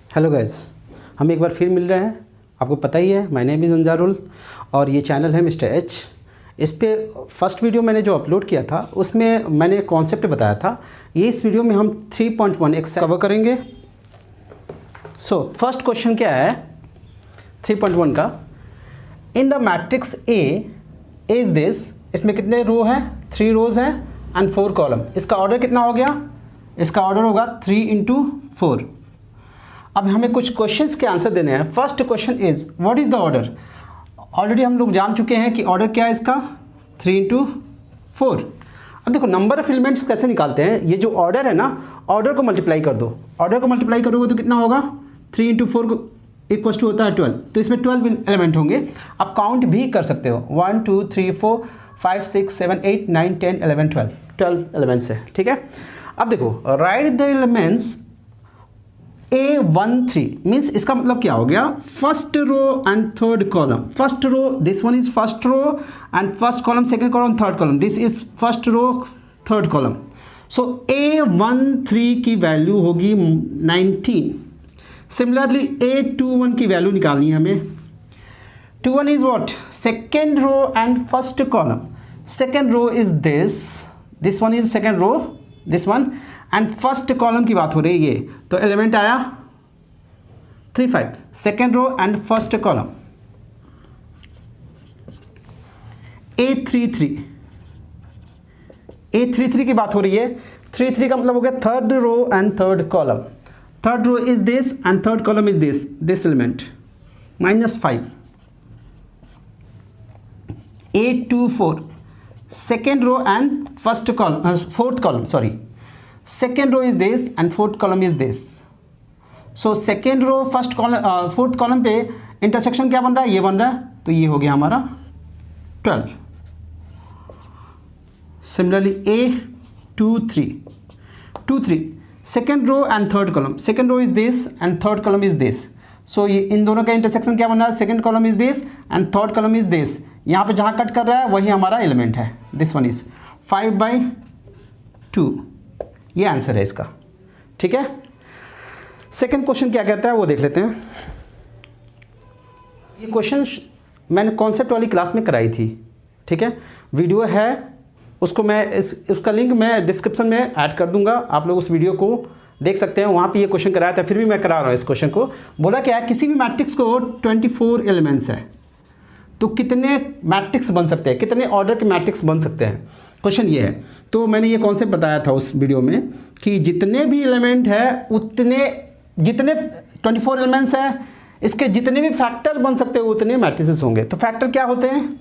Hello guys, हम एक बार फिर मिल रहे हैं। आपको पता ही है, माय नेम इज़ अंजारुल और ये चैनल है मिस्टर एच। इस पे फर्स्ट वीडियो मैंने जो अपलोड किया था उसमें मैंने कॉन्सेप्ट बताया था। ये इस वीडियो में हम 3.1 कवर करेंगे। सो फर्स्ट क्वेश्चन क्या है 3.1 का, in the matrix A is this, इसमें कितने रो हैं? 3 रोज हैं एंड 4 कॉलम। इसका ऑर्डर कितना हो गया? इसका ऑर्डर होगा 3 × 4। अब हमें कुछ क्वेश्चंस के आंसर देने हैं। First question is what is the order. Already हम लोग जान चुके हैं कि ऑर्डर क्या है इसका, 3 × 4। अब देखो नंबर ऑफ एलिमेंट्स कैसे निकालते हैं। ये जो ऑर्डर है ना, ऑर्डर को मल्टीप्लाई कर दो। ऑर्डर को मल्टीप्लाई करोगे तो कितना होगा? 3 × 4 इक्वल टू होता है 12। तो इसमें 12 एलिमेंट होंगे। आप काउंट भी कर सकते हो, 1 2 3 4 5 6 7 8 9 10 11 12 एलिमेंट्स है। ठीक है, अब देखो right the elements A13 means इसका मतलब क्या हो गया? First row and third column. First row, this one is first row and first column, second column, third column. This is first row third column. So A13 की value होगी 19। Similarly A21 की value निकालनी है हमें। 21 is what? Second row and first column. Second row is this one is second row, this one, and first column की बात हो रही है ये। तो एलिमेंट आया 3 5, second row and first column. A33 की बात हो रही है। 3 का मतलब हो गया third row and third column. Third row is this and third column is this element, -5। A24 second row and first column, fourth column, sorry, second row is this and fourth column is this. So second row first column fourth column पे intersection क्या बन रहा है? ये बन रहा है, तो ये हो गया हमारा 12। Similarly A23 second row and third column, second row is this and third column is this. So ये इन दोनों का इंटरसेक्शन क्या बन रहा है? Second column is this and third column is this. यहाँ पे जहाँ कट कर रहा है वही हमारा एलिमेंट है। This one is 5/2। ये आंसर है इसका। ठीक है, सेकंड क्वेश्चन क्या कहता है वो देख लेते हैं। ये क्वेश्चन मैंने कॉन्सेप्ट वाली क्लास में कराई थी। ठीक है, वीडियो है, उसको मैं उसका लिंक मैं डिस्क्रिप्शन में ऐड कर दूंगा। आप लोग उस वीडियो को देख सकते हैं, वहाँ पे ये क्वेश्चन कराया था, फिर भी मैं करा रहा हूँ इस क्वेश्चन को। बोला क्या है, किसी भी मैट्रिक्स को 24 एलिमेंट्स है तो कितने मैट्रिक्स बन सकते हैं, कितने ऑर्डर के मैट्रिक्स बन सकते हैं, क्वेश्चन ये है। तो मैंने ये कॉन्सेप्ट बताया था उस वीडियो में कि जितने भी एलिमेंट है उतने, जितने 24 एलिमेंट्स हैं, इसके जितने भी फैक्टर बन सकते हैं उतने मैट्रिसेस होंगे। तो फैक्टर क्या होते हैं?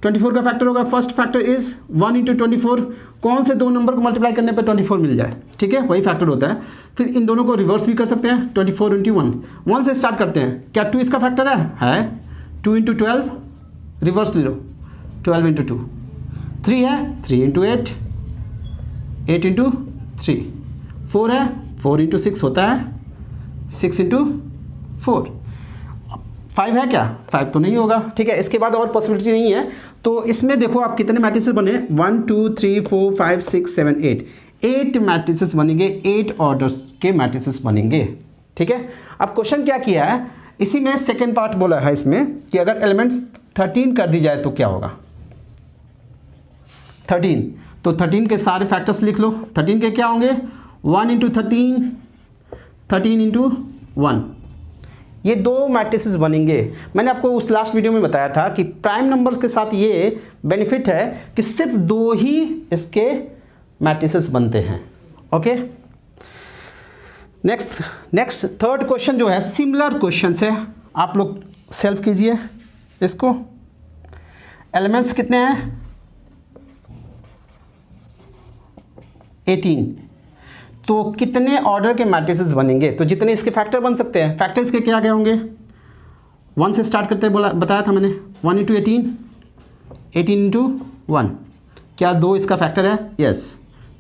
24 का फैक्टर होगा, फर्स्ट फैक्टर इज 1 × 24। कौन से दो नंबर को मल्टीप्लाई करने पर 24 मिल जाए? ठीक है, वही फैक्टर होता है। फिर इन दोनों को रिवर्स भी कर सकते हैं, 24 × 1। 1 से स्टार्ट करते हैं। क्या 2 इसका फैक्टर है? 2 × 12, रिवर्स ले लो, 12 × 2। 3 है, 3 × 8, 8 × 3। 4 है, 4 × 6 होता है, 6 × 4। 5 है क्या? 5 तो नहीं होगा। ठीक है, इसके बाद और पॉसिबिलिटी नहीं है। तो इसमें देखो आप कितने मैट्रिसेस बने, 1 2 3 4 5 6 7 8 मैट्रिसेस बनेंगे, 8 ऑर्डर्स के मैट्रिसेस बनेंगे। ठीक है, अब क्वेश्चन क्या किया है, इसी में सेकेंड पार्ट बोला है इसमें कि अगर एलिमेंट्स 13 कर दी जाए तो क्या होगा? 13, तो 13 के सारे फैक्टर्स लिख लो। 13 के क्या होंगे? 1 × 13, 13 × 1। ये 2 मैट्रिसेस बनेंगे। मैंने आपको उस लास्ट वीडियो में बताया था कि प्राइम नंबर्स के साथ ये बेनिफिट है कि सिर्फ 2 ही इसके मैट्रिसेस बनते हैं। ओके, नेक्स्ट थर्ड क्वेश्चन जो है सिमिलर क्वेश्चन है, आप लोग सेल्फ कीजिए इसको। एलिमेंट्स कितने हैं? 18। तो कितने ऑर्डर के मैट्रिसेस बनेंगे? तो जितने इसके फैक्टर बन सकते हैं, फैक्टर इसके क्या क्या होंगे? 1 से स्टार्ट करते हैं, बताया था मैंने, 1 × 18, 18 × 1। क्या 2 इसका फैक्टर है? यस।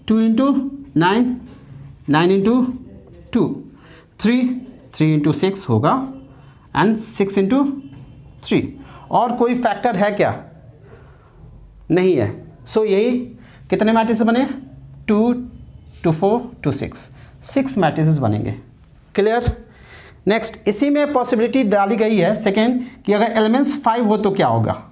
2 × 9, 9 × 2। 3 × 6 होगा एंड 6 × 3। और कोई फैक्टर है क्या? नहीं है। सो यही कितने मैट्रिसेस बने? 2 2 4 2 6 मैट्रिसेस बनेंगे। क्लियर। नेक्स्ट, इसी में पॉसिबिलिटी डाली गई है सेकेंड कि अगर एलिमेंट्स 5 हो तो क्या होगा।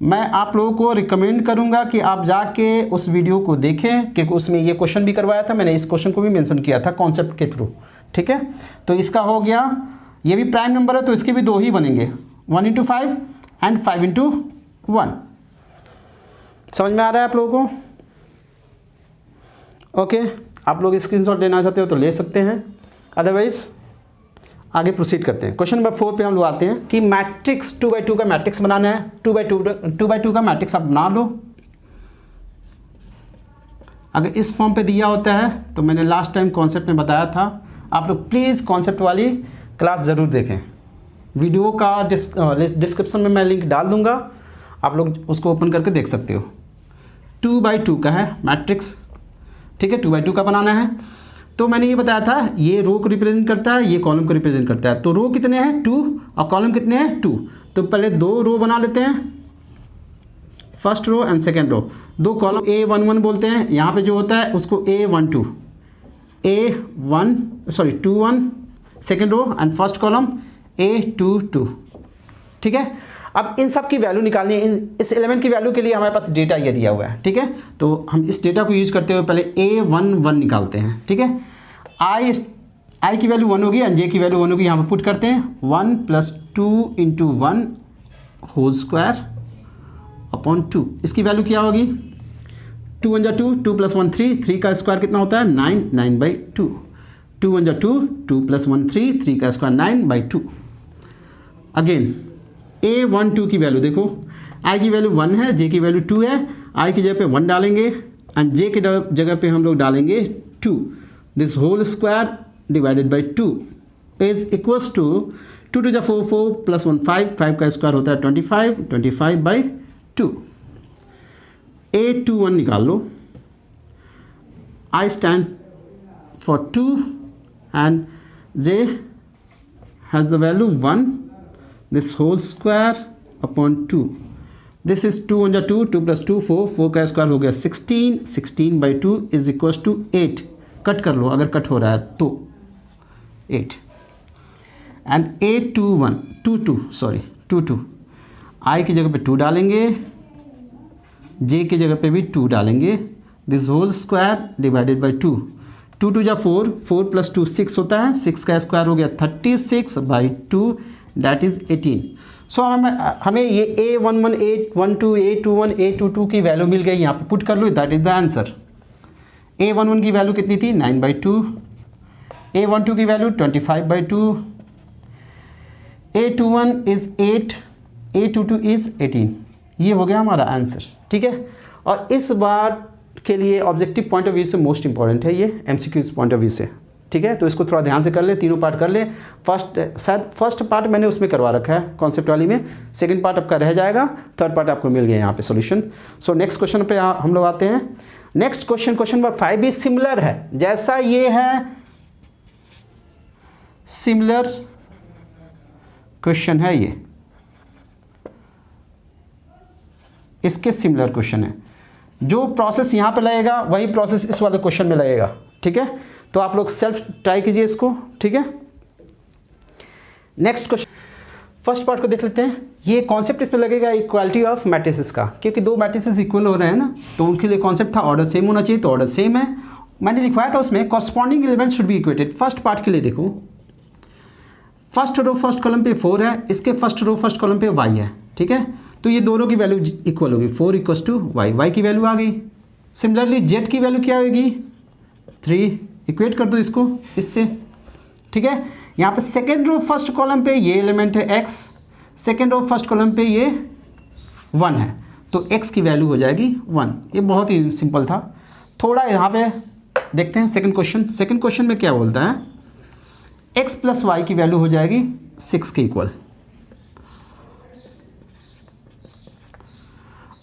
मैं आप लोगों को रिकमेंड करूंगा कि आप जाके उस वीडियो को देखें, क्योंकि उसमें ये क्वेश्चन भी करवाया था, मैंने इस क्वेश्चन को भी मेंशन किया था कॉन्सेप्ट के थ्रू। ठीक है, तो इसका हो गया, ये भी प्राइम नंबर है तो इसके भी 2 ही बनेंगे, 1 × 5 एंड 5 × 1। समझ में आ रहा है आप लोगों को? ओके, आप लोग स्क्रीनशॉट लेना चाहते हो तो ले सकते हैं, अदरवाइज आगे प्रोसीड करते हैं। क्वेश्चन नंबर 4 पे हम लोग आते हैं कि मैट्रिक्स 2x2 का मैट्रिक्स बनाना है। 2x2 का मैट्रिक्स आप बना लो। अगर इस फॉर्म पे दिया होता है तो मैंने लास्ट टाइम कॉन्सेप्ट में बताया था, आप लोग प्लीज़ कॉन्सेप्ट वाली क्लास ज़रूर देखें। वीडियो का डिस्क्रिप्शन में मैं लिंक डाल दूंगा, आप लोग उसको ओपन करके देख सकते हो। 2x2 का है मैट्रिक्स, ठीक है, 2x2 का बनाना है। तो मैंने ये बताया था, ये रो को रिप्रेजेंट करता है, ये कॉलम को रिप्रेजेंट करता है। तो रो कितने हैं 2 और कॉलम कितने हैं 2। तो पहले 2 रो बना लेते हैं, first row and second row. 2 column A11 बोलते हैं, यहाँ पे जो होता है उसको A12 A21 second row and first column A22। ठीक है, अब इन सब की वैल्यू निकालनी है। इस एलिमेंट की वैल्यू के लिए हमारे पास डेटा ये दिया हुआ है। ठीक है, तो हम इस डेटा को यूज करते हुए पहले A11 निकालते हैं। ठीक है, आई की वैल्यू 1 होगी एंड जे की वैल्यू 1 होगी, यहाँ पर पुट करते हैं 1 + 2 × 1 होल स्क्वायर अपॉन 2। इसकी वैल्यू क्या होगी, 2 × 2, 2 + 1 3, 3 का स्क्वायर कितना होता है 9, 9/2। 2 × 2, 2 + 1 3, 3 का स्क्वायर 9/2। अगेन A12 की वैल्यू देखो, आई की वैल्यू 1 है, जे की वैल्यू 2 है। आई की जगह पे 1 डालेंगे एंड जे की जगह पे हम लोग डालेंगे 2। This whole square divided by 2 is equals to 2 × 4, 4 + 1 5, 5 का स्क्वायर होता है 25, 25/2। A21 निकाल लो। I stand for 2 and J has the value 1, this whole square upon 2. This is 2 × 2, 2 + 2 4, 4 का स्क्वायर हो गया 16, 16/2 इज इक्वल टू 8। कट कर लो अगर कट हो रहा है तो 8 एंड A22 आई की जगह पे 2 डालेंगे, जे की जगह पे भी 2 डालेंगे। This whole square divided by 2, 2 × 2 = 4, 4 + 2 6 होता है, 6 का स्क्वायर हो गया 36/2, दैट इज़ 18। सो हमें ये A11, A12, A21, A22 की वैल्यू मिल गई, यहाँ पे पुट कर लो, that is the answer. A11 की वैल्यू कितनी थी 9/2, A12 की value 25/2, A21 is 8, A22 is 18। ये हो गया हमारा आंसर। ठीक है, और इस बार के लिए ऑब्जेक्टिव पॉइंट ऑफ व्यू से मोस्ट इंपॉर्टेंट है ये, MCQs पॉइंट ऑफ व्यू से। ठीक है, तो इसको थोड़ा ध्यान से कर ले, तीनों पार्ट कर ले। फर्स्ट पार्ट मैंने उसमें करवा रखा है कॉन्सेप्ट वाली में, सेकंड पार्ट आपका रह जाएगा, थर्ड पार्ट आपको मिल गया यहाँ पे सॉल्यूशन। सो नेक्स्ट क्वेश्चन पे हम लोग आते हैं। नेक्स्ट क्वेश्चन नंबर 5 भी सिमिलर है, जैसा ये है सिमिलर क्वेश्चन है, ये इसके सिमिलर क्वेश्चन है। जो प्रोसेस यहाँ पे लगेगा वही प्रोसेस इस वाले क्वेश्चन में लगेगा। ठीक है, तो आप लोग सेल्फ ट्राई कीजिए इसको। ठीक है, नेक्स्ट क्वेश्चन, फर्स्ट पार्ट को देख लेते हैं। ये कॉन्सेप्ट इसमें लगेगा इक्वालिटी ऑफ मैट्रिसेस का, क्योंकि 2 मैट्रिसेस इक्वल हो रहे हैं ना, तो उनके लिए कॉन्सेप्ट था ऑर्डर सेम होना चाहिए, तो ऑर्डर सेम है। मैंने लिखवाया था उसमें corresponding element should be equated. First part के लिए देखो, फर्स्ट रो फर्स्ट कॉलम पे 4 है, इसके फर्स्ट रो फर्स्ट कॉलम पे y है। ठीक है, तो ये दोनों की वैल्यू इक्वल होगी, 4 = y, y की वैल्यू आ गई। सिमिलरली z की वैल्यू क्या होगी 3, इक्वेट कर दो इसको इससे। ठीक है, यहाँ पे सेकेंड रो फर्स्ट कॉलम पे ये एलिमेंट है x, second row first column पे ये 1 है, तो x की वैल्यू हो जाएगी 1। ये बहुत ही सिंपल था। थोड़ा यहाँ पे देखते हैं सेकंड क्वेश्चन। सेकंड क्वेश्चन में क्या बोलता है, x + y की वैल्यू हो जाएगी 6 के इक्वल,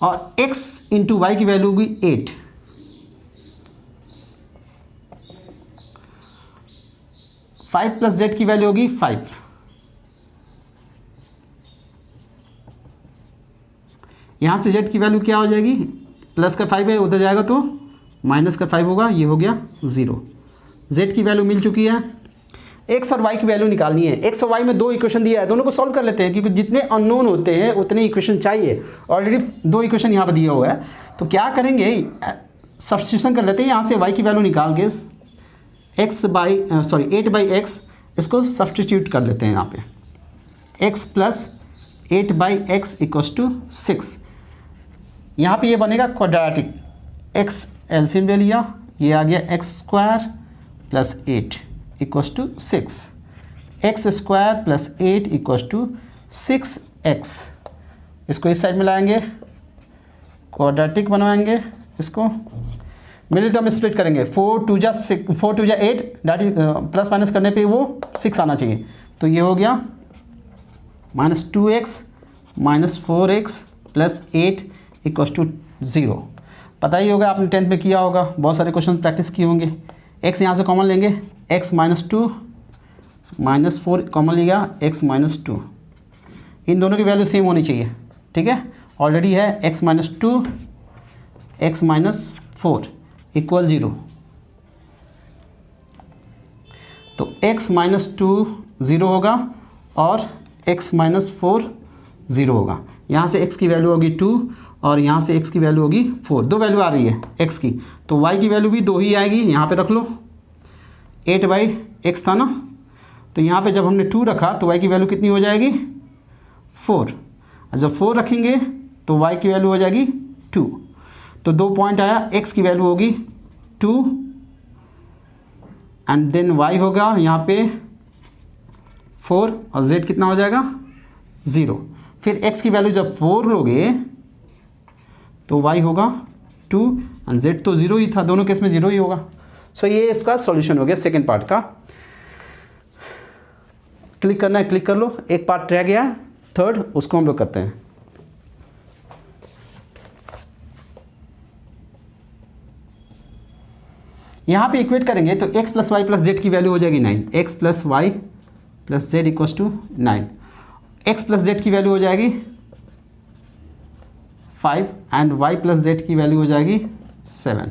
और x × y की वैल्यू होगी 8। फाइव + z की वैल्यू होगी 5। यहाँ से z की वैल्यू क्या हो जाएगी, प्लस का 5 है, उधर जाएगा तो माइनस का 5 होगा, ये हो गया 0। z की वैल्यू मिल चुकी है। x और y की वैल्यू निकालनी है। x और y में 2 इक्वेशन दिया है, दोनों को सॉल्व कर लेते हैं क्योंकि जितने अननोन होते हैं उतने इक्वेशन चाहिए। ऑलरेडी 2 इक्वेशन यहाँ पर दिया हुआ है, तो क्या करेंगे, सब्स्टिट्यूशन कर लेते हैं। यहाँ से y की वैल्यू निकाल के 8/x इसको सब्स्टिट्यूट कर लेते हैं यहाँ पे। x plus 8/x equals to 6। यहाँ पे ये बनेगा क्वाड्रेटिक। x एलसीएम ले लिया, ये आ गया x² plus 8 equals to 6। x² plus 8 equals to 6x। इसको इस साइड में लाएंगे, क्वाड्रेटिक बनवाएंगे, इसको मिडिल टर्म स्प्लिट करेंगे। 4 2 जा 8, डेट इज प्लस माइनस करने पे वो 6 आना चाहिए। तो ये हो गया -2x minus 4x plus 8 equals to 0। पता ही होगा, आपने 10th में किया होगा, बहुत सारे क्वेश्चन प्रैक्टिस किए होंगे। x यहाँ से कॉमन लेंगे, x -2 -4 कॉमन लिया, x -2। इन दोनों की वैल्यू सेम होनी चाहिए, ठीक है। ऑलरेडी है x -2 x -4 इक्वल 0। तो x -2 0 होगा और x -4 0 होगा। यहाँ से x की वैल्यू होगी 2 और यहाँ से x की वैल्यू होगी 4। 2 वैल्यू आ रही है x की, तो y की वैल्यू भी 2 ही आएगी। यहाँ पे रख लो, 8/x था ना, तो यहाँ पे जब हमने 2 रखा तो y की वैल्यू कितनी हो जाएगी 4। जब 4 रखेंगे तो y की वैल्यू हो जाएगी 2। तो 2 पॉइंट आया, x की वैल्यू होगी 2 एंड देन y होगा यहाँ पे 4 और z कितना हो जाएगा 0। फिर x की वैल्यू जब 4 लोगे तो y होगा 2 एंड z तो 0 ही था, दोनों केस में 0 ही होगा। सो ये इसका सॉल्यूशन हो गया सेकेंड पार्ट का। क्लिक करना है, क्लिक कर लो। एक पार्ट रह गया थर्ड, उसको हम लोग करते हैं। यहाँ पे इक्वेट करेंगे तो x plus Y plus Z की वैल्यू हो जाएगी 9। x plus Y plus Z equals to 9। x plus Z की वैल्यू हो जाएगी 5 एंड y प्लस जेड की वैल्यू हो जाएगी 7।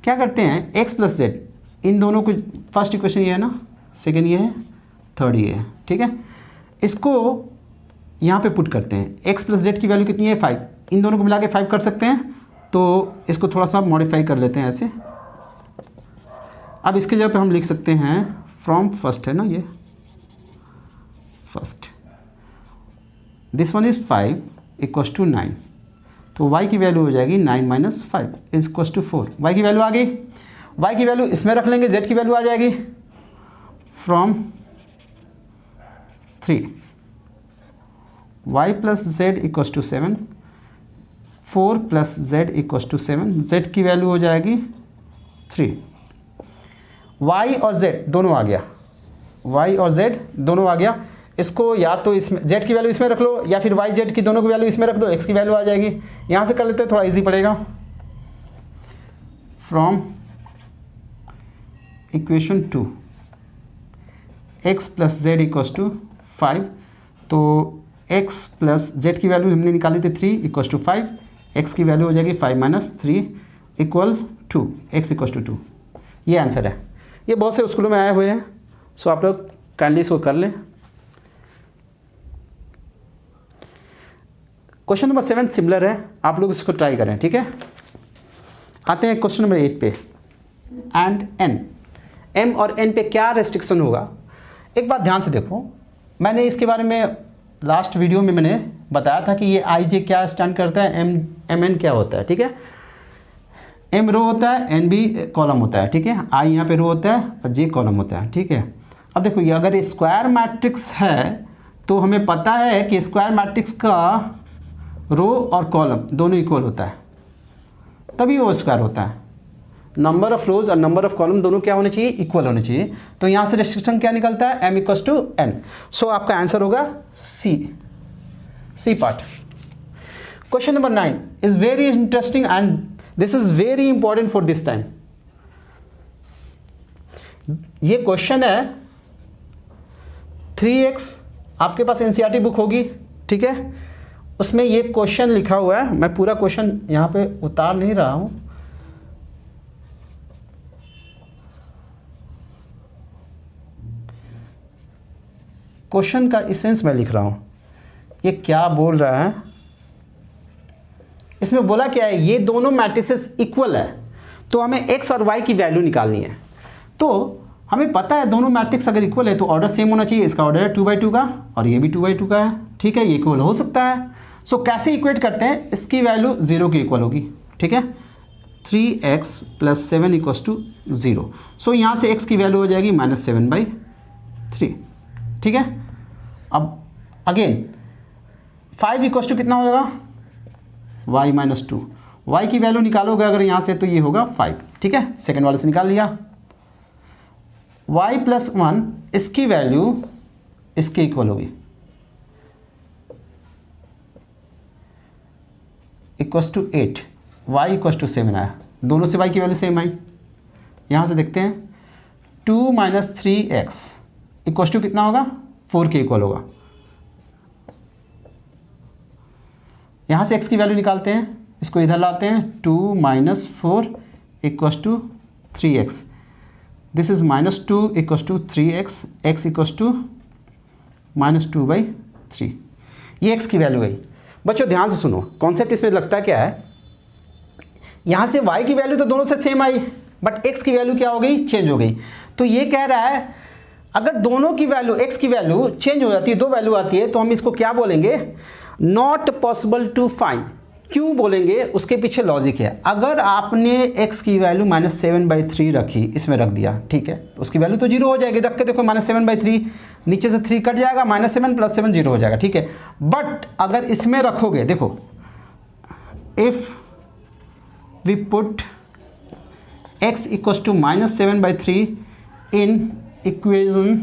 क्या करते हैं, x प्लस जेड, इन दोनों को, फर्स्ट इक्वेशन ये है ना, सेकेंड ये है, थर्ड ये है, ठीक है। इसको यहाँ पे पुट करते हैं। x प्लस जेड की वैल्यू कितनी है 5, इन दोनों को मिला के 5 कर सकते हैं। तो इसको थोड़ा सा मॉडिफाई कर लेते हैं ऐसे। अब इसके जगह पे हम लिख सकते हैं फ्रॉम फर्स्ट, है ना ये first, this one is 5 equals to 9। तो y की वैल्यू हो जाएगी 9 माइनस 5 इक्वल्स टू 4। y की वैल्यू आ गई, y की वैल्यू इसमें रख लेंगे, z की वैल्यू आ जाएगी from 3, y plus Z equals to 7, 4 plus Z equals to 7, z की वैल्यू हो जाएगी 3। y और z दोनों आ गया, y और z दोनों आ गया। इसको या तो इसमें z की वैल्यू इसमें रख लो या फिर y z की दोनों की वैल्यू इसमें रख दो, x की वैल्यू आ जाएगी। यहाँ से कर लेते हैं, थोड़ा इजी पड़ेगा। From equation 2 x plus Z equals to 5, तो x प्लस जेड की वैल्यू हमने निकाली थी 3 इक्वल्स टू 5, x की वैल्यू हो जाएगी 5 minus 3 equal 2, x equals to 2। ये आंसर है। ये बहुत से स्कूलों में आए हुए हैं, सो आप लोग काइंडली इसको कर लें। क्वेश्चन नंबर 7 सिमिलर है, आप लोग इसको ट्राई करें, ठीक है। आते हैं क्वेश्चन नंबर 8 पे। एंड एन, एम और एन पे क्या रेस्ट्रिक्शन होगा। एक बात ध्यान से देखो, मैंने इसके बारे में लास्ट वीडियो में मैंने बताया था कि ये आई जे क्या स्टैंड करता है, एम एन क्या होता है, ठीक है। एम रो होता है, एन भी कॉलम होता है, ठीक है। आई यहाँ पे रो होता है और जे कॉलम होता है, ठीक है। अब देखो, ये अगर स्क्वायर मैट्रिक्स है तो हमें पता है कि स्क्वायर मैट्रिक्स का रो और कॉलम दोनों इक्वल होता है, तभी वो स्क्वायर होता है। नंबर ऑफ रोज और नंबर ऑफ कॉलम दोनों क्या होने चाहिए, इक्वल होने चाहिए। तो यहाँ से रेस्ट्रिक्शन क्या निकलता है, M equals to N. So आपका आंसर होगा C part. Question number 9 is very interesting and this is very important for this time. ये क्वेश्चन है 3x, आपके पास एनसीईआरटी बुक होगी, ठीक है। उसमें ये क्वेश्चन लिखा हुआ है, मैं पूरा क्वेश्चन यहाँ पे उतार नहीं रहा हूँ। क्वेश्चन का इसेंस मैं लिख रहा हूँ, ये क्या बोल रहा है। इसमें बोला क्या है, ये दोनों मैट्रिसेस इक्वल है, तो हमें x और y की वैल्यू निकालनी है। तो हमें पता है दोनों मैट्रिक्स अगर इक्वल है तो ऑर्डर सेम होना चाहिए। इसका ऑर्डर है 2/2 का और ये भी 2/2 का है, ठीक है, ये इक्वल हो सकता है। सो कैसे इक्वेट करते हैं, इसकी वैल्यू 0 की इक्वल होगी, ठीक है, 3x + 7 = 0। सो यहाँ से x की वैल्यू हो जाएगी -7/3, ठीक है। अब अगेन 5 = कितना हो जाएगा, y - 2। y की वैल्यू निकालोगे अगर यहाँ से तो ये होगा 5, ठीक है, सेकेंड वाले से निकाल लिया। y + 1 इसकी वैल्यू इसके इक्वल होगी, =8, y = 7 आया, दोनों से y की वैल्यू सेम आई। यहाँ से देखते हैं 2 - 3x = कितना होगा, 4 के इक्वल होगा। यहाँ से x की वैल्यू निकालते हैं, इसको इधर लाते हैं, 2 - 4 = 3x, this is -2 = 3x, x = -2/3। ये x की वैल्यू है। बच्चों ध्यान से सुनो, कॉन्सेप्ट इसमें लगता क्या है, यहाँ से y की वैल्यू तो दोनों से सेम आई, बट x की वैल्यू क्या हो गई, चेंज हो गई। तो ये कह रहा है अगर दोनों की वैल्यू, x की वैल्यू चेंज हो जाती है, दो वैल्यू आती है, तो हम इसको क्या बोलेंगे, नॉट पॉसिबल टू फाइंड। क्यों बोलेंगे, उसके पीछे लॉजिक है। अगर आपने x की वैल्यू -7/3 रखी, इसमें रख दिया, ठीक है, तो उसकी वैल्यू तो 0 हो जाएगी। रख के देखो -7/3, नीचे से 3 कट जाएगा, -7 + 7 0 हो जाएगा, ठीक है। बट अगर इसमें रखोगे, देखो if we put x = -7/3 in equation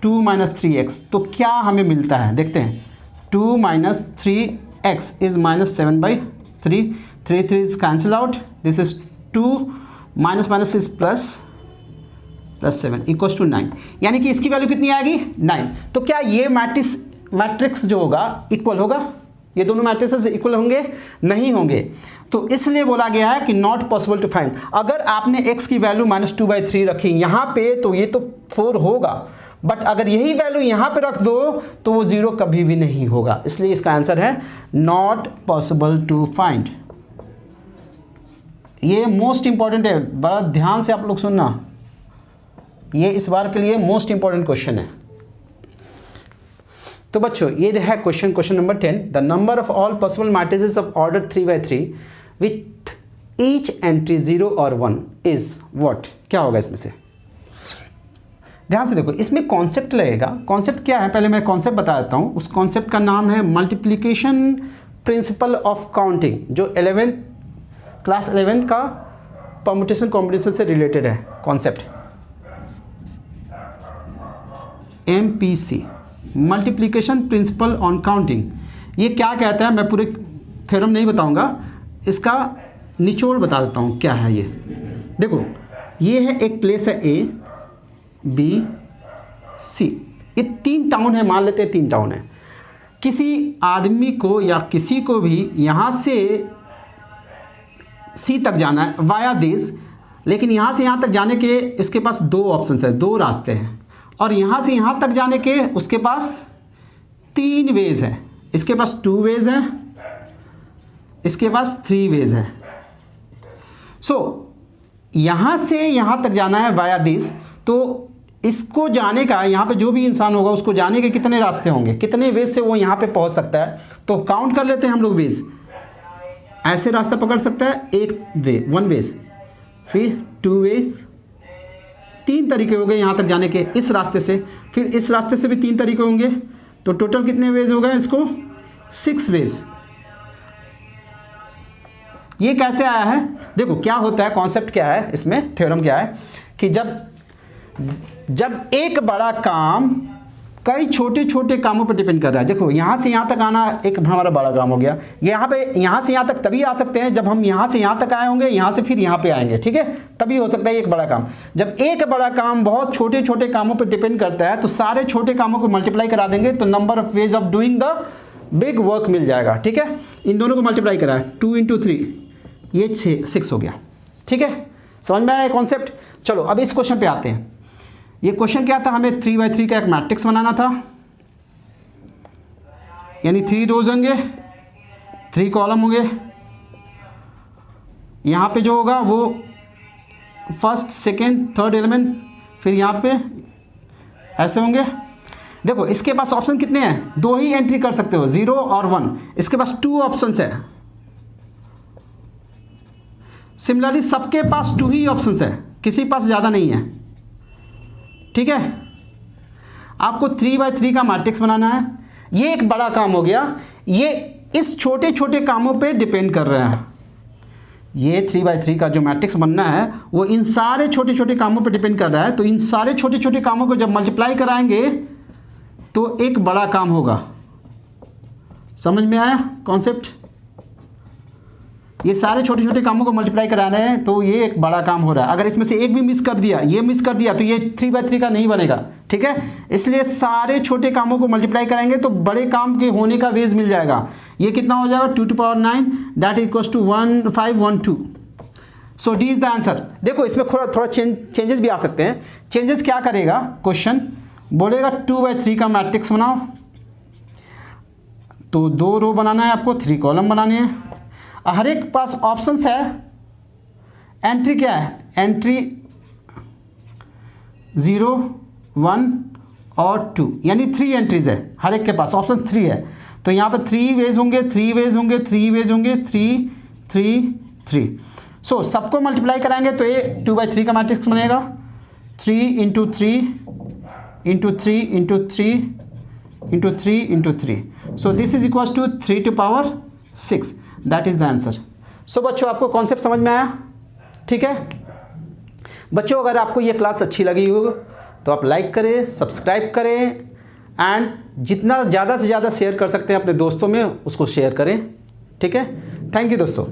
2 - 3x, तो क्या हमें मिलता है, देखते हैं। 2 - 3x is -7/3, 3 is cancel out, this is 2 - is +7 = 9, यानी कि इसकी वैल्यू कितनी आएगी, 9। तो क्या ये मैट्रिक्स जो होगा इक्वल होगा, ये दोनों मैट्रिक्स इक्वल होंगे, नहीं होंगे। तो इसलिए बोला गया है कि नॉट पॉसिबल टू फाइंड। अगर आपने x की वैल्यू -2/3 रखी यहाँ पे, तो ये तो 4 होगा, बट अगर यही वैल्यू यहाँ पे रख दो तो वो 0 कभी भी नहीं होगा। इसलिए इसका आंसर है नॉट पॉसिबल टू फाइंड। ये मोस्ट इंपॉर्टेंट है, बड़ा ध्यान से आप लोग सुनना, ये इस बार के लिए मोस्ट इंपॉर्टेंट क्वेश्चन है। तो बच्चों ये है question number 10। The number of all possible matrices of order 3/3 with each entry 0 और 1 इज व्हाट। क्या होगा इसमें से, ध्यान से देखो, इसमें कॉन्सेप्ट लगेगा। कॉन्सेप्ट क्या है, पहले मैं कॉन्सेप्ट बता देता हूँ। उस कॉन्सेप्ट का नाम है मल्टीप्लिकेशन प्रिंसिपल ऑफ काउंटिंग, जो क्लास 11 का परम्यूटेशन कॉम्बिनेशन से रिलेटेड है concept, MPC, multiplication principal on counting. ये क्या कहता है, मैं पूरे थ्योरम नहीं बताऊंगा, इसका निचोड़ बता देता हूँ क्या है ये। देखो ये है, एक प्लेस है A, B, C, ये 3 टाउन है, मान लेते हैं 3 टाउन है। किसी आदमी को या किसी को भी यहाँ से C तक जाना है वाया दिस, लेकिन यहाँ से यहाँ तक जाने के इसके पास 2 ऑप्शन है, 2 रास्ते हैं, और यहाँ से यहाँ तक जाने के उसके पास 3 वेज है। इसके पास 2 वेज हैं, इसके पास 3 वेज है। सो यहाँ से यहाँ तक जाना है वाया दिस, तो इसको जाने का, यहाँ पे जो भी इंसान होगा उसको जाने के कितने रास्ते होंगे, कितने वेज से वो यहाँ पे पहुँच सकता है। तो काउंट कर लेते हैं हम लोग वेज। ऐसे रास्ता पकड़ सकता है, 1 वेज, फिर 2 वेज, 3 तरीके हो गए यहाँ तक जाने के इस रास्ते से, फिर इस रास्ते से भी 3 तरीके होंगे, तो टोटल कितने वेज हो गए इसको, 6 वेज। ये कैसे आया है, देखो क्या होता है, कॉन्सेप्ट क्या है इसमें, थ्योरम क्या है कि जब एक बड़ा काम कई छोटे छोटे कामों पर डिपेंड कर रहा है। देखो यहाँ से यहाँ तक आना एक हमारा बड़ा काम हो गया, यहाँ से यहाँ तक तभी आ सकते हैं जब हम यहाँ से यहाँ तक आए होंगे, यहाँ से फिर यहाँ पे आएंगे, ठीक है, तभी हो सकता है एक बड़ा काम। जब एक बड़ा काम बहुत छोटे छोटे कामों पर डिपेंड करता है, तो सारे छोटे कामों को मल्टीप्लाई करा देंगे, तो number of ways of doing the big work मिल जाएगा, ठीक है। इन दोनों को मल्टीप्लाई करा है, 2 × 3, ये 6 हो गया, ठीक है। समझ में आया कॉन्सेप्ट। चलो अब इस क्वेश्चन पे आते हैं। ये क्वेश्चन क्या था, हमें 3/3 का एक मैट्रिक्स बनाना था, यानी 3 रोज होंगे, 3 कॉलम होंगे। यहाँ पे जो होगा वो फर्स्ट, सेकेंड, थर्ड एलिमेंट, फिर यहाँ पे ऐसे होंगे। देखो इसके पास ऑप्शन कितने हैं, 2 ही एंट्री कर सकते हो, 0 और 1। इसके पास 2 ऑप्शंस है। सिमिलरली सबके पास 2 ही ऑप्शंस है, किसी के पास ज़्यादा नहीं है। ठीक है, आपको 3/3 का मैट्रिक्स बनाना है। ये एक बड़ा काम हो गया, ये इस छोटे छोटे कामों पे डिपेंड कर रहा है। ये 3/3 का जो मैट्रिक्स बनना है वो इन सारे छोटे छोटे कामों पे डिपेंड कर रहा है। तो इन सारे छोटे छोटे कामों को जब मल्टीप्लाई कराएंगे तो एक बड़ा काम होगा। समझ में आया कॉन्सेप्ट? ये सारे छोटे छोटे कामों को मल्टीप्लाई कराना है तो ये एक बड़ा काम हो रहा है। अगर इसमें से एक भी मिस कर दिया, ये मिस कर दिया, तो ये 3/3 का नहीं बनेगा। ठीक है, इसलिए सारे छोटे कामों को मल्टीप्लाई करेंगे तो बड़े काम के होने का वेज मिल जाएगा। ये कितना हो जाएगा, 2 to the power 9 that equals to 1512। So D is the answer. देखो इसमें थोड़ा चेंजेस भी आ सकते हैं। चेंजेस क्या करेगा, क्वेश्चन बोलेगा 2/3 का मैट्रिक्स बनाओ, तो 2 रो बनाना है आपको, 3 कॉलम बनाने हैं। हर एक पास ऑप्शंस है। एंट्री क्या है, एंट्री 0, 1 और 2, यानी 3 एंट्रीज है हर एक के पास, ऑप्शन 3 है। तो यहाँ पर 3 वेज होंगे, 3 वेज होंगे, 3 वेज होंगे, 3 3 3। सो सबको मल्टीप्लाई कराएंगे तो ये 2/3 का मैट्रिक्स बनेगा। 3 × 3 × 3 × 3 × 3 × 3। So this is equals to 3 to the power 6। That is the answer. So बच्चों आपको कॉन्सेप्ट समझ में आया? ठीक है बच्चों, अगर आपको ये क्लास अच्छी लगी हो तो आप लाइक करें, सब्सक्राइब करें एंड जितना ज़्यादा से ज़्यादा शेयर कर सकते हैं अपने दोस्तों में उसको शेयर करें। ठीक है, थैंक यू दोस्तों।